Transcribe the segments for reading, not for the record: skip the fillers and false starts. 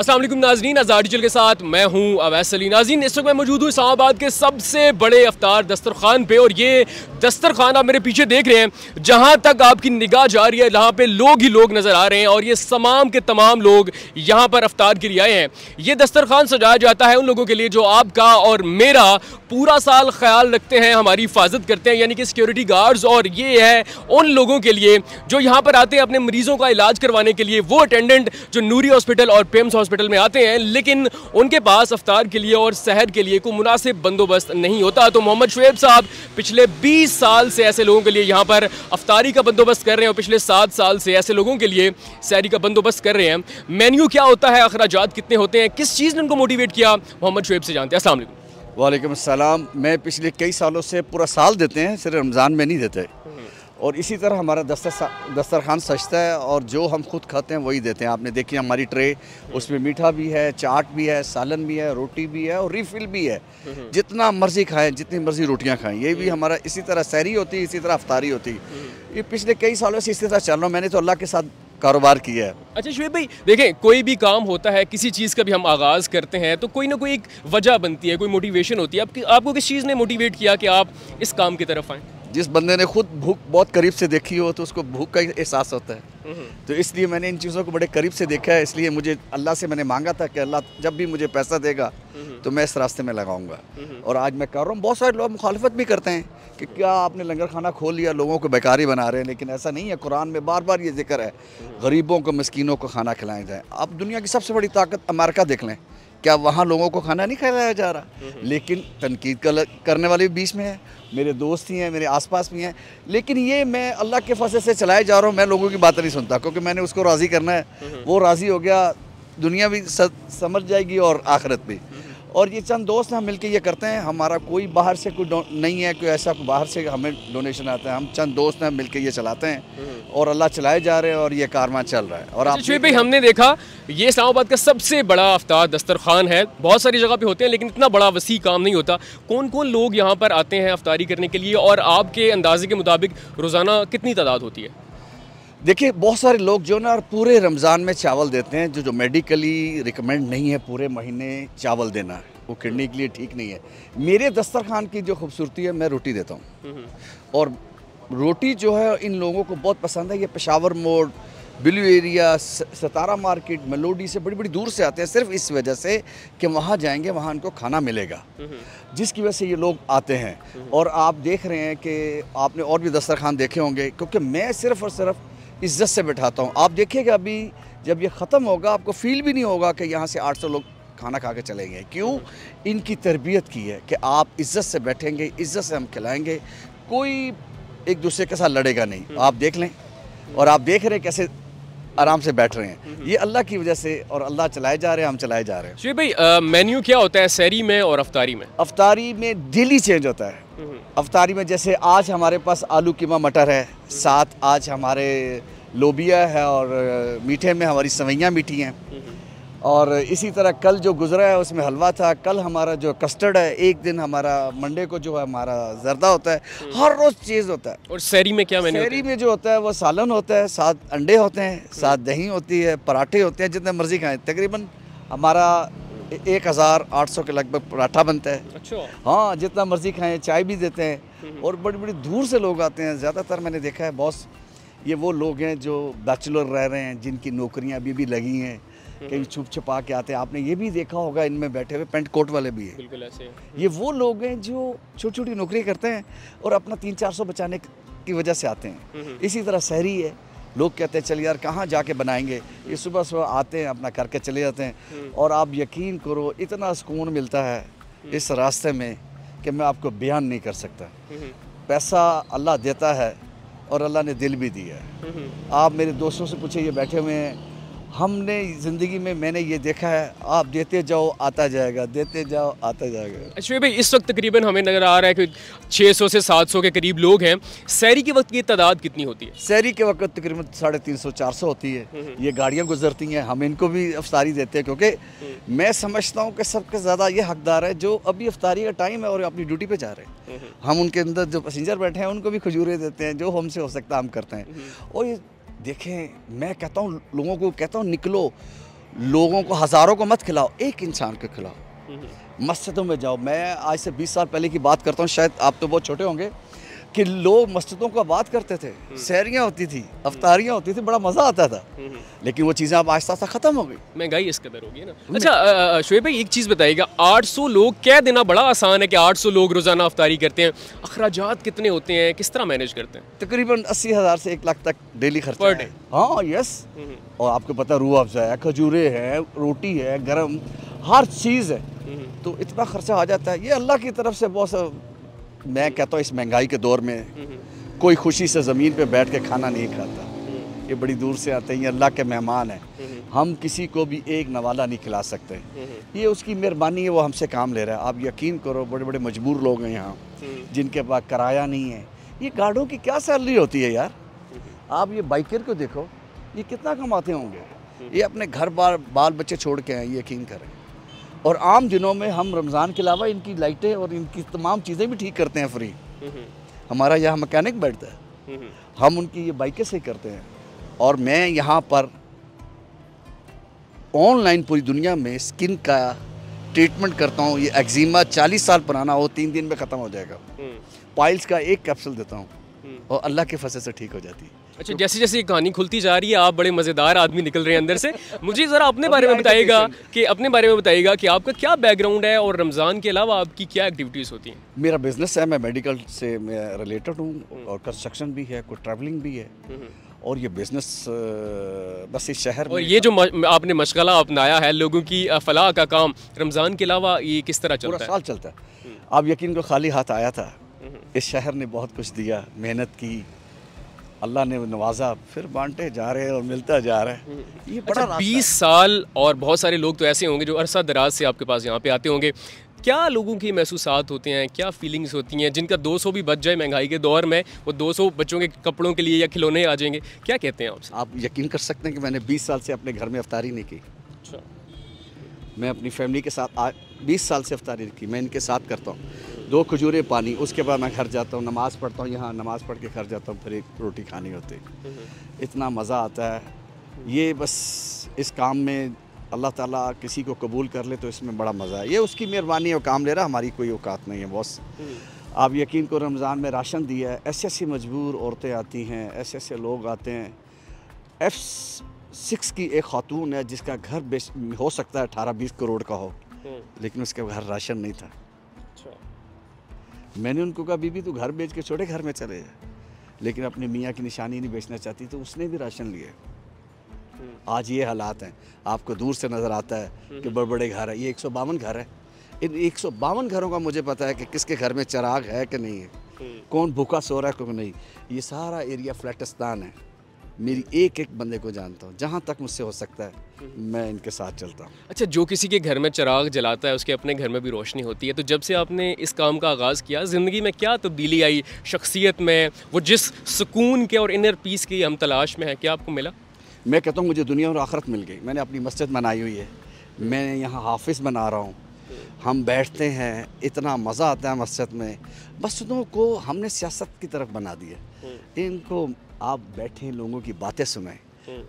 अस्सलाम वालेकुम नाज़रीन, आज़ाद डिजिटल के साथ मैं हूं अवैस अली। नाज़रीन, इस वक्त मैं मौजूद हूं इस्लामाबाद के सबसे बड़े अफ्तार दस्तरखान पे, और ये दस्तरखान आप मेरे पीछे देख रहे हैं, जहां तक आपकी निगाह जा रही है यहाँ पे लोग ही लोग नज़र आ रहे हैं, और ये तमाम के तमाम लोग यहाँ पर अफ्तार के लिए आए हैं। ये दस्तरखान सजाया जाता है उन लोगों के लिए जो आपका और मेरा पूरा साल ख्याल रखते हैं, हमारी हिफाजत करते हैं, यानी कि सिक्योरिटी गार्ड्स। और ये है उन लोगों के लिए जो यहाँ पर आते हैं अपने मरीजों का इलाज करवाने के लिए, वो अटेंडेंट जो नूरी हॉस्पिटल और पेम्स हॉस्पिटल में आते हैं, लेकिन उनके पास अफ्तार के लिए और सहर के लिए कोई मुनासिब बंदोबस्त नहीं होता। तो मोहम्मद शुएब साहब पिछले 20 साल से ऐसे लोगों के लिए यहाँ पर अफ्तारी का बंदोबस्त कर रहे हैं, और पिछले 7 साल से ऐसे लोगों के लिए सहरी का बंदोबस्त कर रहे हैं। मेन्यू क्या होता है, अखराजात कितने होते हैं, किस चीज़ ने उनको मोटिवेट किया, मोहम्मद शुएब से जानते हैं। अस्सलाम वालेकुम। वालेकुम अस्सलाम। मैं पिछले कई सालों से पूरा साल देते हैं, सिर्फ रमज़ान में नहीं देते। और इसी तरह हमारा दस्तरखान सजता है, और जो हम खुद खाते हैं वही देते हैं। आपने देखी हमारी ट्रे, उसमें मीठा भी है, चाट भी है, सालन भी है, रोटी भी है और रिफ़िल भी है। जितना मर्ज़ी खाएं, जितनी मर्ज़ी रोटियां खाएं। ये भी हमारा इसी तरह सहरी होती है, इसी तरह अफ्तारी होती है। ये पिछले कई सालों से इसी तरह चल रहा हूँ। मैंने तो अल्लाह के साथ कारोबार किया है। अच्छा शुएब भाई, देखें, कोई भी काम होता है, किसी चीज़ का भी हम आगाज़ करते हैं तो कोई ना कोई एक वजह बनती है, कोई मोटिवेशन होती है। आपको किस चीज़ ने मोटिवेट किया कि आप इस काम की तरफ आएँ? जिस बंदे ने खुद भूख बहुत करीब से देखी हो तो उसको भूख का एहसास होता है। तो इसलिए मैंने इन चीज़ों को बड़े करीब से देखा है। इसलिए मुझे अल्लाह से मैंने मांगा था कि अल्लाह जब भी मुझे पैसा देगा तो मैं इस रास्ते में लगाऊंगा, और आज मैं कर रहा हूँ। बहुत सारे लोग मुखालफत भी करते हैं कि क्या आपने लंगर खाना खोल लिया, लोगों को बेकारी बना रहे हैं, लेकिन ऐसा नहीं है। कुरान में बार बार ये जिक्र है, गरीबों को, मस्कीनों को खाना खिलाया जाए। अब दुनिया की सबसे बड़ी ताकत अमेरिका देख लें, क्या वहाँ लोगों को खाना नहीं खिलाया जा रहा? लेकिन तनकीद करने वाले भी बीच में है, मेरे दोस्त ही हैं, मेरे आसपास भी हैं। लेकिन ये मैं अल्लाह के फजल से चलाए जा रहा हूँ। मैं लोगों की बात नहीं सुनता, क्योंकि मैंने उसको राज़ी करना है। वो राज़ी हो गया, दुनिया भी समझ जाएगी और आखिरत भी। और ये चंद दोस्त हम मिलके ये करते हैं। हमारा कोई बाहर से कोई नहीं है, कोई ऐसा बाहर से हमें डोनेशन आता है। हम चंद दोस्त हैं, मिलके ये चलाते हैं, और अल्लाह चलाए जा रहे हैं, और ये कारवां चल रहा है। और आप शुएब भाई, हमने देखा ये इस्लामाबाद का सबसे बड़ा अफ्तार दस्तरखान है। बहुत सारी जगह पे होते हैं, लेकिन इतना बड़ा वसी काम नहीं होता। कौन कौन लोग यहाँ पर आते हैं अफ्तारी करने के लिए, और आपके अंदाजे के मुताबिक रोज़ाना कितनी तादाद होती है? देखिए, बहुत सारे लोग जो ना पूरे रमज़ान में चावल देते हैं, जो मेडिकली रिकमेंड नहीं है पूरे महीने चावल देना, वो किडनी के लिए ठीक नहीं है। मेरे दस्तरखान की जो खूबसूरती है, मैं रोटी देता हूँ, और रोटी जो है इन लोगों को बहुत पसंद है। ये पेशावर मोड़, बिलू एरिया, सतारा मार्केट, मेलोडी से बड़ी बड़ी दूर से आते हैं, सिर्फ इस वजह से कि वहाँ जाएंगे, वहाँ इनको खाना मिलेगा, जिसकी वजह से ये लोग आते हैं। और आप देख रहे हैं कि आपने और भी दस्तरखान देखे होंगे, क्योंकि मैं सिर्फ़ और सिर्फ इज्जत से बैठाता हूँ। आप देखिएगा अभी जब ये ख़त्म होगा, आपको फील भी नहीं होगा कि यहाँ से 800 लोग खाना खा के चले गए। क्यों? इनकी तरबियत की है कि आप इज्जत से बैठेंगे, इज्जत से हम खिलाएंगे, कोई एक दूसरे के साथ लड़ेगा नहीं। आप देख लें, और आप देख रहे हैं कैसे आराम से बैठ रहे हैं। ये अल्लाह की वजह से, और अल्लाह चलाए जा रहे हैं, हम चलाए जा रहे हैं। शुएब भाई, मेन्यू क्या होता है सहरी में और अफ्तारी में? अफ्तारी में डेली चेंज होता है। अफ्तारी में जैसे आज हमारे पास आलू कीमा मटर है, साथ आज हमारे लोबिया है, और मीठे में हमारी सवैयाँ मीठी हैं। और इसी तरह कल जो गुजरा है उसमें हलवा था। कल हमारा जो कस्टर्ड है, एक दिन हमारा मंडे को जो है हमारा जर्दा होता है। हर रोज़ चीज़ होता है। और सहरी में क्या मेन्यू? सहरी में जो होता है वो सालन होता है, साथ अंडे होते हैं, साथ दही होती है, पराठे होते हैं, जितने मर्जी खाएं। तकरीबन हमारा 1800 के लगभग पराठा बनता है। अच्छा। हाँ, जितना मर्जी खाएं, चाय भी देते हैं। और बड़ी बड़ी दूर से लोग आते हैं। ज़्यादातर मैंने देखा है बॉस, ये वो लोग हैं जो बैचलर रह रहे हैं, जिनकी नौकरियां अभी भी लगी हैं, कहीं छुप छुपा के आते हैं। आपने ये भी देखा होगा, इनमें बैठे हुए पेंट कोट वाले भी हैं। बिल्कुल ऐसे। ये वो लोग हैं जो छोटी छोटी नौकरी करते हैं और अपना 300-400 बचाने की वजह से आते हैं। इसी तरह सहरी है, लोग कहते हैं चल यार कहाँ जाके बनाएंगे, ये सुबह सुबह आते हैं, अपना करके चले जाते हैं। और आप यकीन करो, इतना सुकून मिलता है इस रास्ते में कि मैं आपको बयान नहीं कर सकता। पैसा अल्लाह देता है, और अल्लाह ने दिल भी दिया है। आप मेरे दोस्तों से पूछे, ये बैठे हुए हैं, हमने ज़िंदगी में मैंने ये देखा है, आप देते जाओ आता जाएगा, देते जाओ आता जाएगा। शुएब भाई, इस वक्त तकरीबन हमें नज़र आ रहा है कि 600 से 700 के करीब लोग हैं। सहरी के वक्त की तादाद कितनी होती है? सहरी के वक्त तकरीबन 350-400 होती है। ये गाड़ियाँ गुजरती हैं, हम इनको भी अफ्तारी देते हैं, क्योंकि मैं समझता हूँ कि सबसे ज़्यादा ये हकदार है जो अभी अफ्तारी का टाइम है और अपनी ड्यूटी पे जा रहे हैं। हम उनके अंदर जो पैसेंजर बैठे हैं उनको भी खजूरें देते हैं, जो हमसे हो सकता है हम करते हैं। और ये देखें, मैं कहता हूँ लोगों को, कहता हूँ निकलो, लोगों को, हज़ारों को मत खिलाओ, एक इंसान को खिलाओ। मस्जिदों में जाओ, मैं आज से 20 साल पहले की बात करता हूँ, शायद आप तो बहुत छोटे होंगे, कि लोग मस्जिदों का बात करते थे, सहरियाँ होती थी, अफ्तारियाँ होती थी, बड़ा मज़ा आता था। लेकिन वो चीज़ें अब आहिस्ता आहिस्ता ख़त्म हो गई, महंगाई इस कदर हो गई ना। अच्छा शोएब भाई, एक चीज़ बताइएगा, 800 लोग कह देना बड़ा आसान है कि 800 लोग रोज़ाना अफ्तारी करते हैं, अखराजात कितने होते हैं, किस तरह मैनेज करते हैं? तकरीबन 80,000 से 1 लाख तक डेली खर्चा पर है। डे? हाँ, यस। और आपको पता, रूह अफ़ज़ा है, खजूरें हैं, रोटी है, गरम, हर चीज़ है, तो इतना खर्चा आ जाता है। ये अल्लाह की तरफ से बहुत, मैं कहता हूँ इस महंगाई के दौर में कोई खुशी से ज़मीन पे बैठ के खाना नहीं खाता, ये बड़ी दूर से आते हैं, ये अल्लाह के मेहमान हैं, हम किसी को भी एक नवाला नहीं खिला सकते, ये उसकी मेहरबानी है, वो हमसे काम ले रहा है। आप यकीन करो, बड़े बड़े मजबूर लोग हैं यहाँ, जिनके पास किराया नहीं है, ये गार्डों की क्या सैलरी होती है यार। आप ये बाइकर को देखो, ये कितना कमाते होंगे, ये अपने घर बाल बच्चे छोड़ के आए, यकीन करें। और आम दिनों में हम रमज़ान के अलावा इनकी लाइटें और इनकी तमाम चीज़ें भी ठीक करते हैं फ्री। हमारा यहाँ मैकेनिक बैठता है, हम उनकी ये बाइकें सही करते हैं। और मैं यहाँ पर ऑनलाइन पूरी दुनिया में स्किन का ट्रीटमेंट करता हूँ। ये एक्जिमा 40 साल पुराना हो, 3 दिन में ख़त्म हो जाएगा। पाइल्स का एक कैप्सूल देता हूँ और अल्लाह के फजल से ठीक हो जाती है। अच्छा, जैसे जैसे ये कहानी खुलती जा रही है, आप बड़े मज़ेदार आदमी निकल रहे हैं अंदर से। मुझे ज़रा अपने बारे में बताइएगा कि आपका क्या बैकग्राउंड है और रमज़ान के अलावा आपकी क्या एक्टिविटीज़ होती हैं? मेरा बिज़नेस है, मैं मेडिकल से मैं रिलेटेड हूँ, और कंस्ट्रक्शन भी है, कोई ट्रैवलिंग भी है, और ये बिज़नेस बस इस शहर में। और ये जो आपने मशगला अपनाया है लोगों की फलाह का काम, रमज़ान के अलावा ये किस तरह चलता है? पूरा साल चलता है। आप यकीन को, खाली हाथ आया था, इस शहर ने बहुत कुछ दिया, मेहनत की, अल्लाह ने नवाजा, फिर बांटे जा रहे हैं और मिलता जा रहा है। ये बड़ा अच्छा, 20 साल, और बहुत सारे लोग तो ऐसे होंगे जो अरसा दराज से आपके पास यहाँ पे आते होंगे, क्या लोगों की महसूसात होते हैं, क्या फीलिंग्स होती हैं? जिनका 200 भी बच जाए महंगाई के दौर में, वो 200 बच्चों के कपड़ों के लिए या खिलौने आ जाएंगे, क्या कहते हैं आपसे? आप यकीन कर सकते हैं कि मैंने 20 साल से अपने घर में अफ्तारी नहीं की। अच्छा। मैं अपनी फैमिली के साथ 20 साल से अफ्तारी की, मैं इनके साथ करता हूँ। 2 खजूरें, पानी, उसके बाद मैं घर जाता हूँ, नमाज़ पढ़ता हूँ, यहाँ नमाज़ पढ़ के घर जाता हूँ, फिर एक रोटी खानी होती है। इतना मज़ा आता है। ये बस इस काम में अल्लाह ताला किसी को कबूल कर ले तो इसमें बड़ा मज़ा है। ये उसकी मेहरबानी है, वो काम ले रहा, हमारी कोई औकात नहीं है बॉस। आप यकीन को, रमज़ान में राशन दिया है, ऐसे ऐसी मजबूर औरतें आती हैं, ऐसे ऐसे लोग आते हैं। F6 की एक खातून है जिसका घर हो सकता है 18-20 करोड़ का हो, लेकिन उसके घर राशन नहीं था। मैंने उनको कहा, बीबी तू घर बेच के छोटे घर में चले जा, लेकिन अपनी मियाँ की निशानी नहीं बेचना चाहती, तो उसने भी राशन लिए। आज ये हालात हैं, आपको दूर से नज़र आता है कि बड़े बड़े घर है, ये 152 घर है। इन 152 घरों का मुझे पता है कि किसके घर में चिराग है कि नहीं है, कौन भूखा सो रहा है कौन नहीं। ये सारा एरिया फ्लैटिस्तान है, मेरी एक एक बंदे को जानता हूँ, जहाँ तक मुझसे हो सकता है मैं इनके साथ चलता हूँ। अच्छा, जो किसी के घर में चिराग जलाता है उसके अपने घर में भी रोशनी होती है, तो जब से आपने इस काम का आगाज़ किया, ज़िंदगी में क्या तब्दीली आई, शख्सियत में, वो जिस सुकून के और इनर पीस की हम तलाश में हैं, क्या आपको मिला? मैं कहता हूँ मुझे दुनिया और आखिरत मिल गई। मैंने अपनी मस्जिद बनाई हुई है, मैं यहाँ हाफिज़ बना रहा हूँ, हम बैठते हैं, इतना मज़ा आता है मस्जिद में। मस्जिदों को हमने सियासत की तरफ बना दिया। इनको आप बैठें, लोगों की बातें सुनें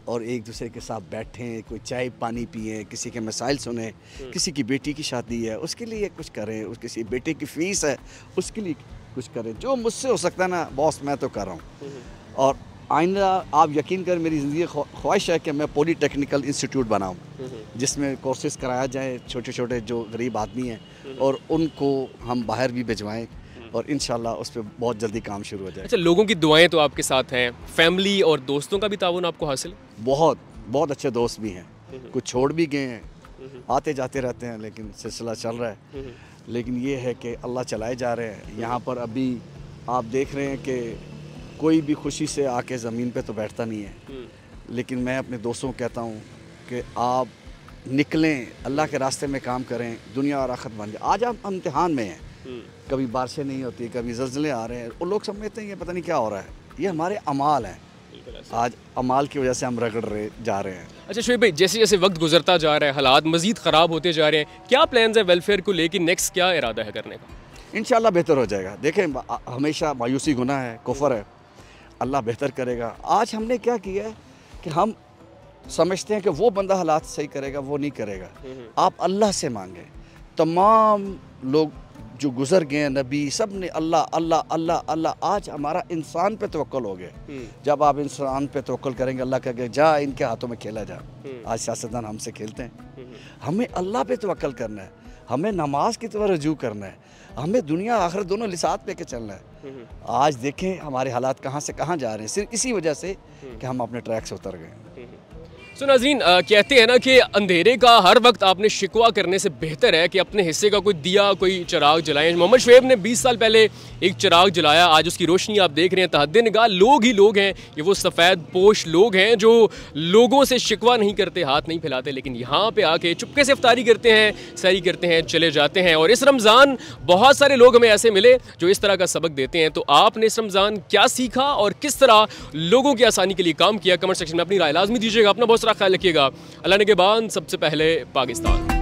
और एक दूसरे के साथ बैठें, कोई चाय पानी पिए, किसी के मसाइल सुने, किसी की बेटी की शादी है उसके लिए कुछ करें, उस किसी बेटे की फ़ीस है उसके लिए कुछ करें। जो मुझसे हो सकता है ना बॉस, मैं तो कर रहा हूँ। और आइंदा आप यकीन करें, मेरी ज़िंदगी ख्वाहिश है कि मैं पॉलीटेक्निकल इंस्टीट्यूट बनाऊँ, जिसमें कोर्सेज़ कराया जाए छोटे छोटे जो गरीब आदमी हैं, और उनको हम बाहर भी भिजवाएँ, और इंशाल्लाह उस पर बहुत जल्दी काम शुरू हो जाए। अच्छा, लोगों की दुआएं तो आपके साथ हैं, फैमिली और दोस्तों का भी ताउन आपको हासिल है? बहुत बहुत अच्छे दोस्त भी हैं, कुछ छोड़ भी गए हैं, आते जाते रहते हैं, लेकिन सिलसिला चल रहा है। लेकिन ये है कि अल्लाह चलाए जा रहे हैं। यहाँ पर अभी आप देख रहे हैं कि कोई भी खुशी से आके ज़मीन पे तो बैठता नहीं है, लेकिन मैं अपने दोस्तों को कहता हूँ कि आप निकलें, अल्लाह के रास्ते में काम करें, दुनिया और आखिरत बन जाए। आज आप इम्तिहान में हैं, कभी बारिशें नहीं होती, कभी ज़लज़ले आ रहे हैं, और लोग समझते हैं ये पता नहीं क्या हो रहा है। ये हमारे अमाल हैं, आज अमाल की वजह से हम रगड़ रहे जा रहे हैं। अच्छा शोएब भाई, जैसे जैसे वक्त गुजरता जा रहा है, हालात मज़ीद ख़राब होते जा रहे हैं, क्या प्लान्स है वेलफेयर को लेकर, नेक्स्ट क्या इरादा है करने का? इंशाल्लाह बेहतर हो जाएगा। देखें, हमेशा मायूसी गुनाह है, कुफर है, अल्लाह बेहतर करेगा। आज हमने क्या किया है कि हम समझते हैं कि वो बंदा हालात सही करेगा, वो नहीं करेगा। आप अल्लाह से मांगें। तमाम लोग जो गुजर गए हैं, नबी, सब ने अल्लाह अल्लाह अल्लाह अल्लाह। आज हमारा इंसान पे तवक्कुल हो गया। जब आप इंसान पे तवक्कुल करेंगे, अल्लाह कहेगा जा इनके हाथों में खेला जा। आज सियासतदान हमसे खेलते हैं। हमें अल्लाह पे तवक्कुल करना है, हमें नमाज की तरफ रजू करना है, हमें दुनिया आखिरत दोनों लिसात लेके चलना है। आज देखें हमारे हालात कहाँ से कहाँ जा रहे हैं, सिर्फ इसी वजह से कि हम अपने ट्रैक से उतर गए। सो नाज़रीन, कहते हैं ना कि अंधेरे का हर वक्त आपने शिकवा करने से बेहतर है कि अपने हिस्से का कोई दिया, कोई चिराग जलाएं। मोहम्मद शुएब ने 20 साल पहले एक चिराग जलाया, आज उसकी रोशनी आप देख रहे हैं। तहद्दे निगाह लोग ही लोग हैं, ये वो सफ़ेद पोश लोग हैं जो लोगों से शिकवा नहीं करते, हाथ नहीं फैलाते, लेकिन यहाँ पे आके चुपके से इफ्तारी करते हैं, सैरी करते हैं, चले जाते हैं। और इस रमज़ान बहुत सारे लोग हमें ऐसे मिले जो इस तरह का सबक देते हैं। तो आपने इस रमज़ान क्या सीखा और किस तरह लोगों की आसानी के लिए काम किया? कमेंट सेक्शन में अपनी राय लाजमी दीजिएगा। अपना बहुत सारा ख्याल रखिएगा। अल्लाह ने के बाद सबसे पहले पाकिस्तान।